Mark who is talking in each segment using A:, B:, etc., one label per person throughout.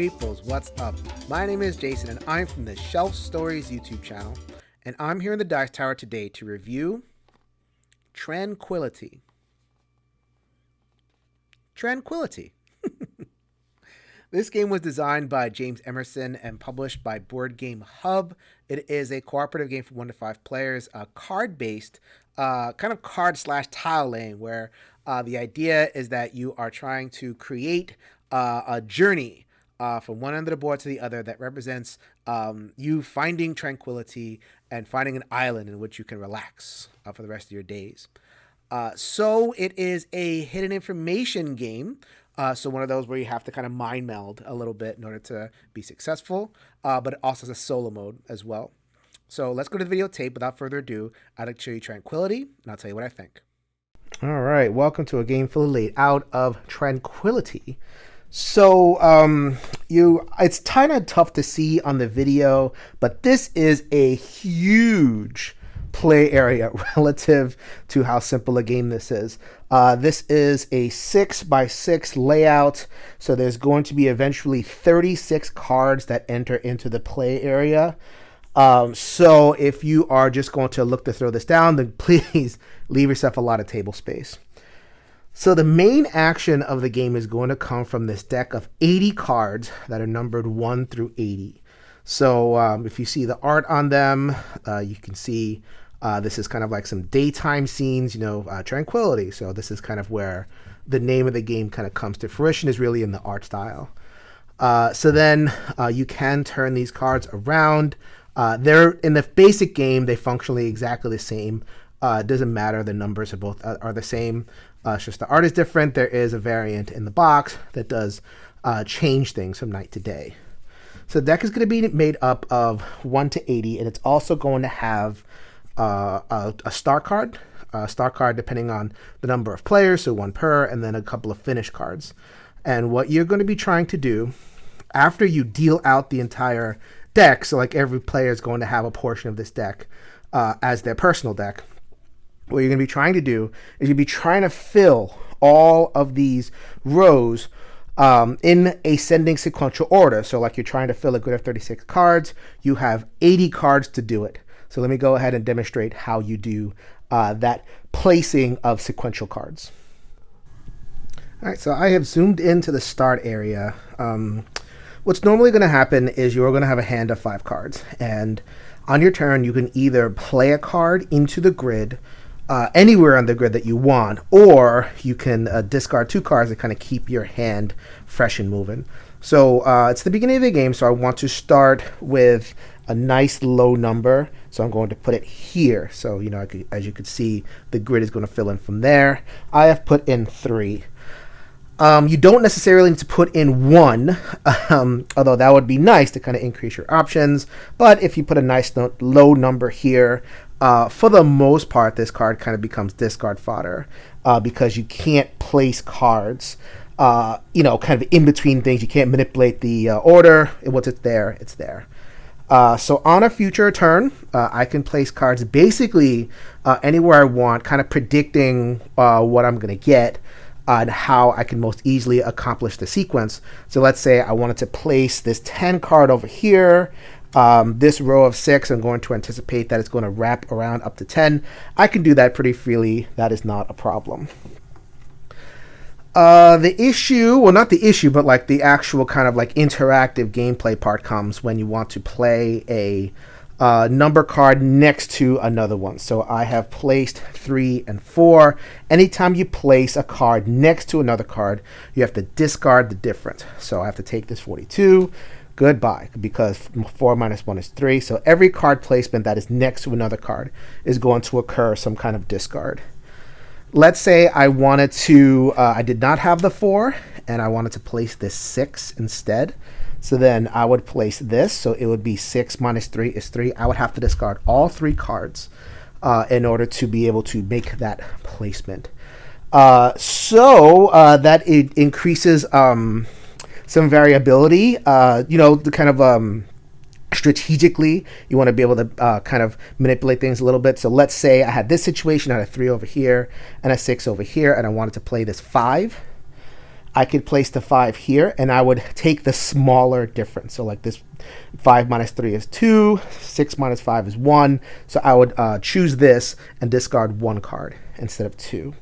A: peoples, what's up? My name is Jason and I'm from the Shelf Stories YouTube channel, and I'm here in the Dice Tower today to review Tranquility. Tranquility. This game was designed by James Emerson and published by Board Game Hub. It is a cooperative game for 1 to 5 players, card-based, kind of card/tile laying, where the idea is that you are trying to create a journey from one end of the board to the other that represents you finding tranquility and finding an island in which you can relax for the rest of your days. So it is a hidden information game. So one of those where you have to kind of mind meld a little bit in order to be successful, but it also has a solo mode as well. So let's go to the videotape. Without further ado, I'd like to show you Tranquility, and I'll tell you what I think. All right, welcome to a game fully laid out of Tranquility. So it's kind of tough to see on the video, but this is a huge play area relative to how simple a game this is. This is a 6x6 layout, so there's going to be eventually 36 cards that enter into the play area. So if you are just going to look to throw this down, then please leave yourself a lot of table space. So the main action of the game is going to come from this deck of 80 cards that are numbered 1 through 80. So if you see the art on them, you can see this is kind of like some daytime scenes, Tranquility. So this is kind of where the name of the game kind of comes to fruition, is really in the art style. So then you can turn these cards around. They're in the basic game, they functionally exactly the same. It doesn't matter, the numbers are both are the same. It's just the art is different. There is a variant in the box that does change things from night to day. So the deck is going to be made up of 1 to 80, and it's also going to have a star card. Star card depending on the number of players, so 1 per, and then a couple of finish cards. And what you're going to be trying to do after you deal out the entire deck, so like every player is going to have a portion of this deck as their personal deck, what you're going to be trying to do is you'll be trying to fill all of these rows in ascending sequential order. So like you're trying to fill a grid of 36 cards, you have 80 cards to do it. So let me go ahead and demonstrate how you do that placing of sequential cards. All right, so I have zoomed into the start area. What's normally going to happen is you're going to have a hand of 5 cards, and on your turn you can either play a card into the grid anywhere on the grid that you want, or you can discard 2 cards to kind of keep your hand fresh and moving. So it's the beginning of the game, so I want to start with a nice low number, so I'm going to put it here. So as you can see, the grid is going to fill in from there. I have put in 3. You don't necessarily need to put in 1, although that would be nice to kind of increase your options. But if you put a nice low number here, for the most part, this card kind of becomes discard fodder because you can't place cards, kind of in between things. You can't manipulate the order. Once it's there, it's there. So on a future turn, I can place cards basically anywhere I want, kind of predicting what I'm going to get and how I can most easily accomplish the sequence. So let's say I wanted to place this 10 card over here. This row of 6, I'm going to anticipate that it's going to wrap around up to 10. I can do that pretty freely. That is not a problem. The issue, well, not the issue, but like the actual kind of like interactive gameplay part comes when you want to play a number card next to another one. So I have placed 3 and 4. Anytime you place a card next to another card, you have to discard the difference. So I have to take this 42. Goodbye, because 4 minus 1 is 3. So every card placement that is next to another card is going to occur some kind of discard. Let's say I wanted to, I did not have the 4, and I wanted to place this 6 instead. So then I would place this, so it would be 6 minus 3 is 3. I would have to discard all 3 cards in order to be able to make that placement. So that it increases some variability, the kind of strategically, you want to be able to kind of manipulate things a little bit. So let's say I had this situation, I had a 3 over here and a 6 over here, and I wanted to play this 5. I could place the 5 here, and I would take the smaller difference. So like this 5 minus 3 is 2, 6 minus 5 is 1. So I would choose this and discard 1 card instead of 2.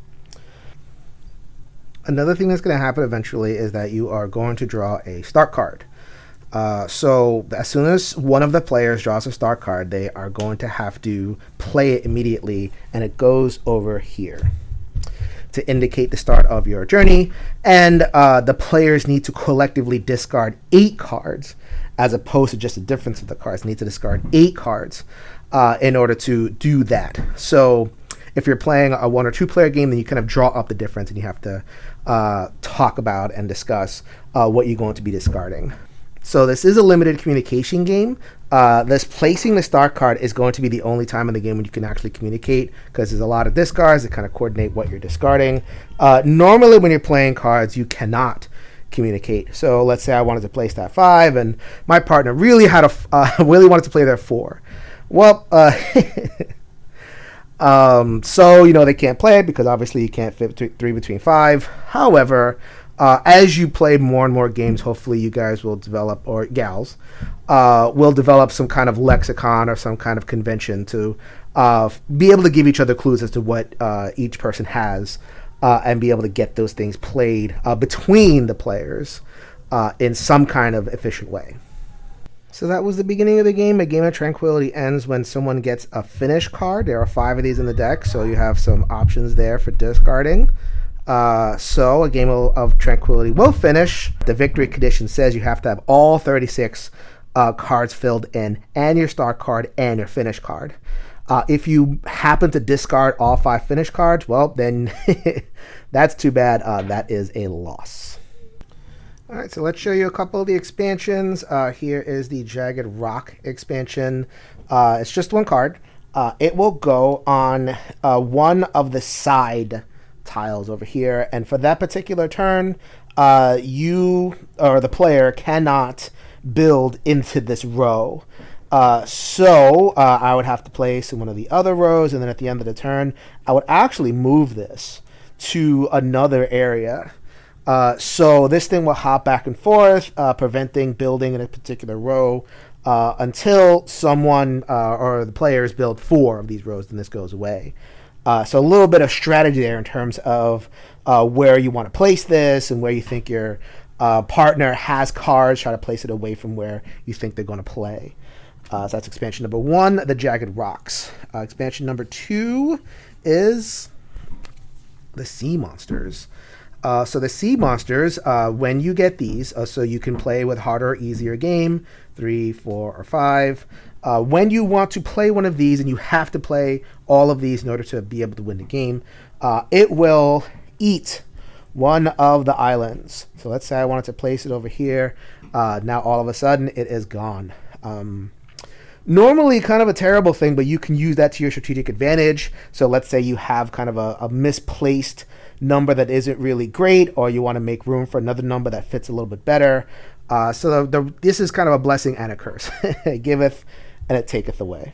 A: Another thing that's going to happen eventually is that you are going to draw a start card. So as soon as one of the players draws a start card, they are going to have to play it immediately, and it goes over here to indicate the start of your journey. And the players need to collectively discard 8 cards, as opposed to just the difference of the cards. They need to discard 8 cards in order to do that. So if you're playing a 1 or 2 player game, then you kind of draw up the difference, and you have to talk about and discuss what you're going to be discarding. So this is a limited communication game. This placing the start card is going to be the only time in the game when you can actually communicate, because there's a lot of discards that kind of coordinate what you're discarding. Normally when you're playing cards, you cannot communicate. So let's say I wanted to place that 5, and my partner really really wanted to play their 4. Well, so they can't play it because obviously you can't fit 3 between 5. However, as you play more and more games, hopefully you guys will develop, or gals, will develop some kind of lexicon or some kind of convention to be able to give each other clues as to what each person has, and be able to get those things played between the players in some kind of efficient way. So that was the beginning of the game. A game of Tranquility ends when someone gets a finish card. There are 5 of these in the deck, so you have some options there for discarding. So a game of Tranquility will finish. The victory condition says you have to have all 36 cards filled in, and your start card and your finish card. If you happen to discard all 5 finish cards, well, then that's too bad. That is a loss. All right, so let's show you a couple of the expansions. Here is the Jagged Rock expansion. It's just 1 card. It will go on one of the side tiles over here, and for that particular turn, you or the player cannot build into this row. So I would have to place in one of the other rows, and then at the end of the turn, I would actually move this to another area. So this thing will hop back and forth, preventing building in a particular row until someone or the players build 4 of these rows, and this goes away. So a little bit of strategy there in terms of where you want to place this and where you think your partner has cards. Try to place it away from where you think they're going to play. So that's expansion number 1, the Jagged Rocks. Expansion number 2 is the Sea Monsters. So the Sea Monsters, when you get these, so you can play with harder or easier game, 3, 4, or 5. When you want to play one of these, and you have to play all of these in order to be able to win the game, it will eat one of the islands. So let's say I wanted to place it over here. Now all of a sudden it is gone. Normally kind of a terrible thing, but you can use that to your strategic advantage. So let's say you have kind of a misplaced number that isn't really great, or you want to make room for another number that fits a little bit better. So this is kind of a blessing and a curse. It giveth and it taketh away.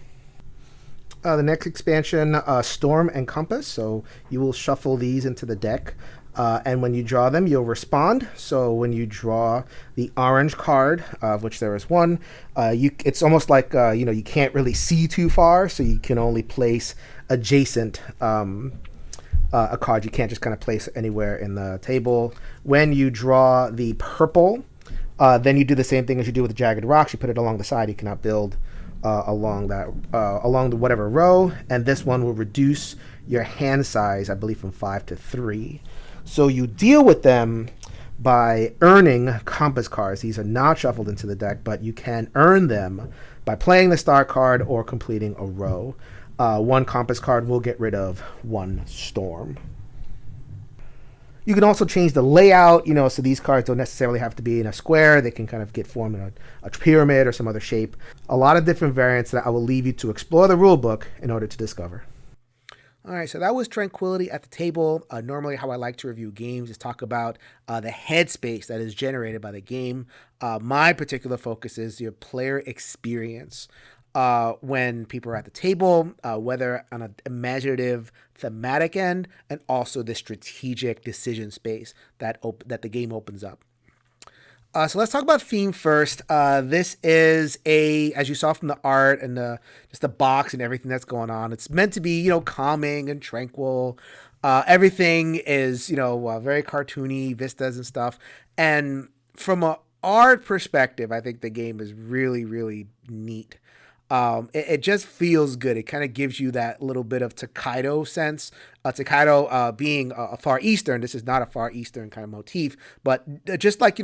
A: The next expansion, Storm and Compass. So you will shuffle these into the deck. And when you draw them, you'll respond. So when you draw the orange card, of which there is 1, it's almost like you can't really see too far, so you can only place adjacent a card. You can't just kind of place anywhere in the table. When you draw the purple, then you do the same thing as you do with the Jagged Rocks. You put it along the side. You cannot build along the whatever row, and this one will reduce your hand size, I believe, from 5 to 3. So you deal with them by earning compass cards. These are not shuffled into the deck, but you can earn them by playing the star card or completing a row. 1 compass card will get rid of 1 storm. You can also change the layout, so these cards don't necessarily have to be in a square. They can kind of get formed in a pyramid or some other shape. A lot of different variants that I will leave you to explore the rulebook in order to discover. All right, so that was Tranquility at the Table. Normally how I like to review games is talk about the headspace that is generated by the game. My particular focus is your player experience. when people are at the table, whether on an imaginative thematic end, and also the strategic decision space that the game opens up. So let's talk about theme first. This is as you saw from the art and just the box and everything that's going on. It's meant to be, calming and tranquil. Everything is, very cartoony, vistas and stuff. And from a art perspective, I think the game is really, really neat. It just feels good. It kind of gives you that little bit of Takedo sense. Takedo being a Far Eastern, this is not a Far Eastern kind of motif, but just like,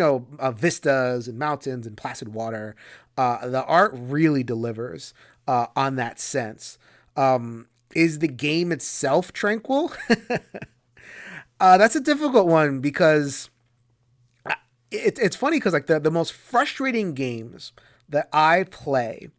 A: vistas and mountains and placid water, the art really delivers on that sense. Is the game itself tranquil? That's a difficult one because it's funny because like the most frustrating games that I play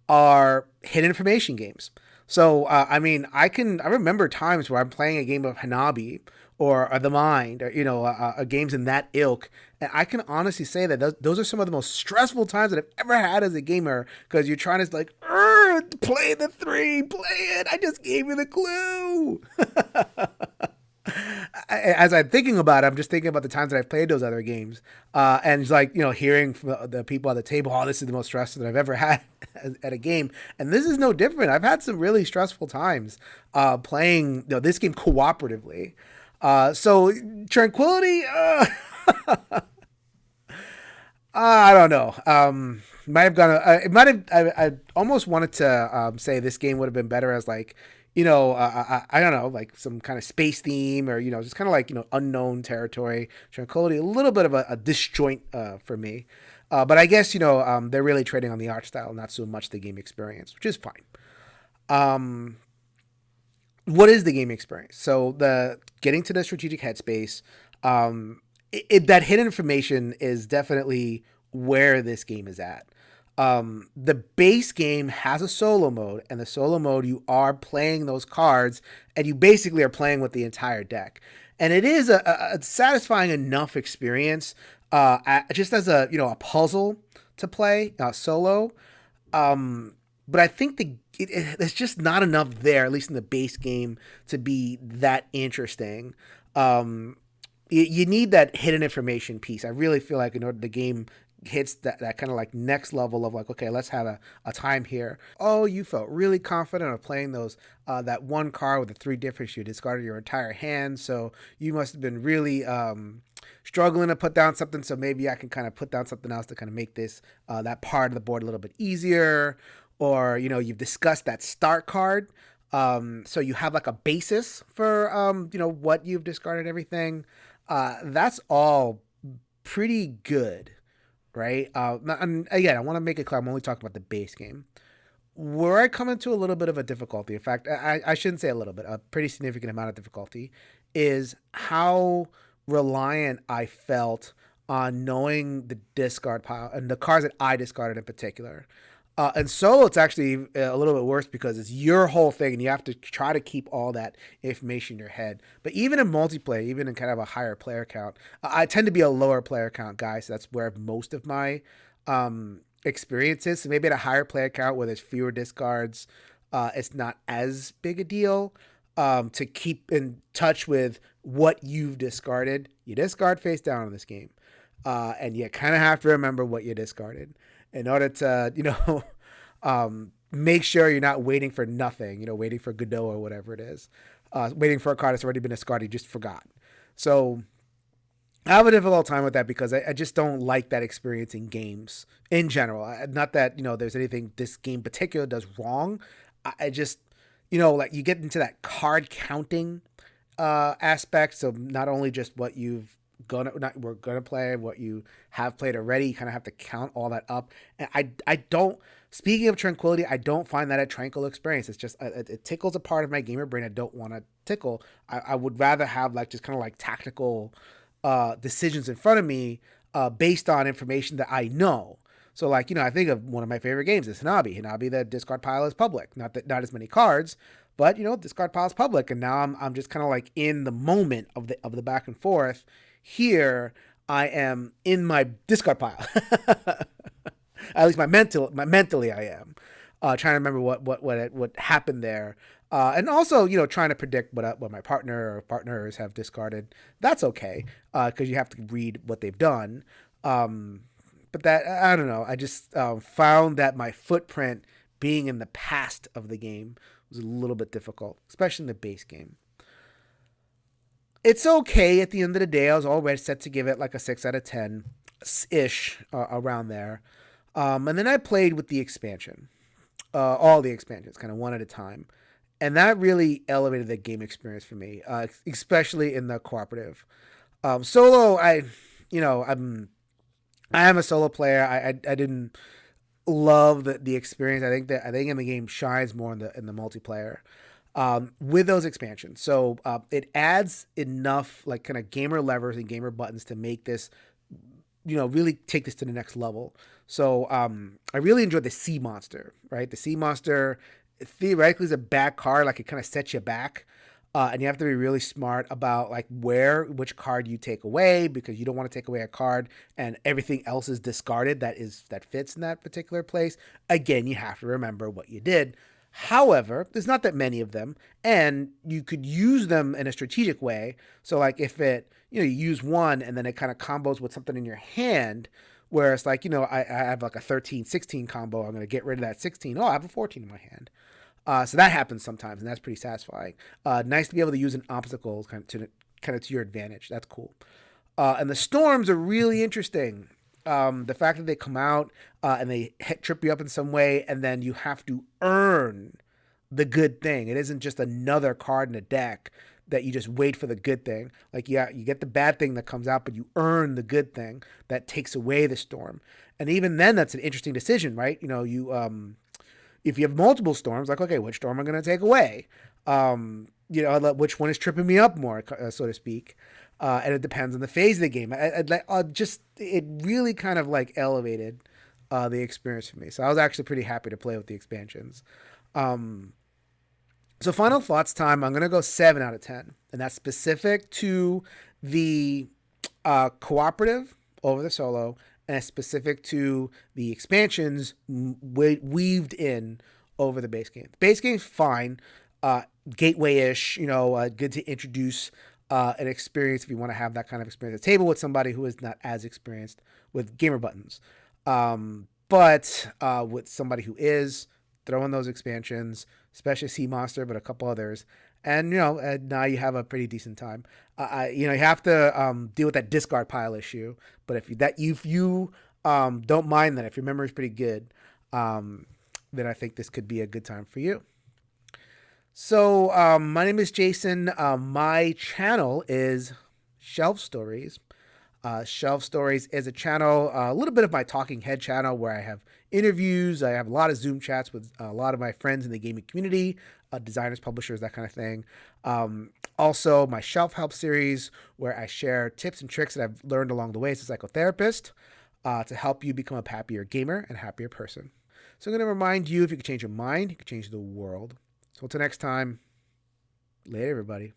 A: are hidden information games. So, I remember times where I'm playing a game of Hanabi or The Mind or, games in that ilk. And I can honestly say that those are some of the most stressful times that I've ever had as a gamer because you're trying to like, play the 3, play it. I just gave you the clue. As I'm thinking about it, I'm just thinking about the times that I've played those other games. And it's like, hearing from the people at the table, oh, this is the most stress that I've ever had at a game. And this is no different. I've had some really stressful times playing this game cooperatively. So Tranquility, I don't know. Might have gone. It might have. I almost wanted to say this game would have been better as like, I don't know, like some kind of space theme or just kind of like unknown territory. Tranquility, a little bit of a disjoint for me, but I guess they're really trading on the art style, not so much the game experience, which is fine. What is the game experience? So the getting to the strategic headspace, that hidden information is definitely where this game is at. The base game has a solo mode, and the solo mode you are playing those cards, and you basically are playing with the entire deck. And it is a satisfying enough experience, just as a puzzle to play solo. But I think there's just not enough there, at least in the base game, to be that interesting. You need that hidden information piece. I really feel like in order the game hits that kind of like next level of like, okay, let's have a time here. Oh, you felt really confident of playing those that one card with the 3 difference. You discarded your entire hand, so you must have been really struggling to put down something. So maybe I can kind of put down something else to kind of make this that part of the board a little bit easier. Or you've discussed that start card, so you have like a basis for what you've discarded and everything. That's all pretty good. Right. And again, I want to make it clear. I'm only talking about the base game. Where I come into a little bit of a difficulty, in fact, I shouldn't say a little bit, a pretty significant amount of difficulty, is how reliant I felt on knowing the discard pile and the cards that I discarded in particular. And solo, it's actually a little bit worse because it's your whole thing and you have to try to keep all that information in your head. But even in multiplayer, even in kind of a higher player count, I tend to be a lower player count guy. So that's where most of my experience is. So maybe at a higher player count where there's fewer discards, it's not as big a deal to keep in touch with what you've discarded. You discard face down in this game. And you kind of have to remember what you discarded in order to, make sure you're not waiting for nothing, waiting for Godot or whatever it is, waiting for a card that's already been discarded, you just forgot. So I have a difficult time with that because I just don't like that experience in games in general. Not that, there's anything this game particular does wrong. I just, like you get into that card counting aspect. So not only just what we're gonna play, what you have played already, you kind of have to count all that up. And I don't, speaking of Tranquility, I don't find that a tranquil experience. It's just it tickles a part of my gamer brain I don't want to tickle. I would rather have like just kind of like tactical decisions in front of me based on information that I know. So like, I think of one of my favorite games is Hanabi. The discard pile is public. Not as many cards, but discard pile is public. And now I'm just kind of like in the moment of the back and forth. Here I am in my discard pile. At least mentally I am. trying to remember what happened there, and also trying to predict what my partner or partners have discarded. That's okay, because you have to read what they've done. But that, I don't know. I just found that my footprint being in the past of the game was a little bit difficult, especially in the base game. It's okay at the end of the day. I was already set to give it like a 6 out of 10 ish, around there. And then I played with the expansion, all the expansions, kind of one at a time. And that really elevated the game experience for me, especially in the cooperative. Solo, I am a solo player. I didn't love the experience. I think in the game shines more in the multiplayer, with those expansions. So it adds enough like kind of gamer levers and gamer buttons to make this, really take this to the next level. So I really enjoyed the sea monster. Right, the sea monster theoretically is a bad card. Like it kind of sets you back. And you have to be really smart about like which card you take away, because you don't want to take away a card and everything else is discarded that fits in that particular place. Again, you have to remember what you did. However, there's not that many of them, and you could use them in a strategic way. So like if you use one and then it kind of combos with something in your hand, where it's like, I have like a 13-16 combo. I'm going to get rid of that 16. Oh, I have a 14 in my hand. So that happens sometimes, and that's pretty satisfying. Nice to be able to use an obstacle kind of to your advantage. That's cool. And the storms are really interesting. The fact that they come out and they trip you up in some way, and then you have to earn the good thing. It isn't just another card in a deck that you just wait for the good thing. Like, yeah, you get the bad thing that comes out, but you earn the good thing that takes away the storm. And even then, that's an interesting decision, right? If you have multiple storms, like, okay, which storm am I going to take away? Which one is tripping me up more, so to speak. And it depends on the phase of the game. It really kind of like elevated the experience for me. So I was actually pretty happy to play with the expansions. So final thoughts time, I'm going to go 7 out of 10. And that's specific to the cooperative over the solo, and it's specific to the expansions weaved in over the base game. The base game's fine, gateway-ish, good to introduce an experience if you want to have that kind of experience at the table with somebody who is not as experienced with gamer buttons. But with somebody who is, throw in those expansions, especially Sea Monster, but a couple others, and now you have a pretty decent time. You have to deal with that discard pile issue, but if you don't mind that, if your memory is pretty good, then I think this could be a good time for you. So my name is Jason. My channel is Shelf Stories. Shelf Stories is a channel, a little bit of my talking head channel, where I have interviews. I have a lot of Zoom chats with a lot of my friends in the gaming community, designers, publishers, that kind of thing. Also, my Shelf Help series, where I share tips and tricks that I've learned along the way as a psychotherapist to help you become a happier gamer and happier person. So I'm going to remind you, if you could change your mind, you could change the world. So until next time, later, everybody.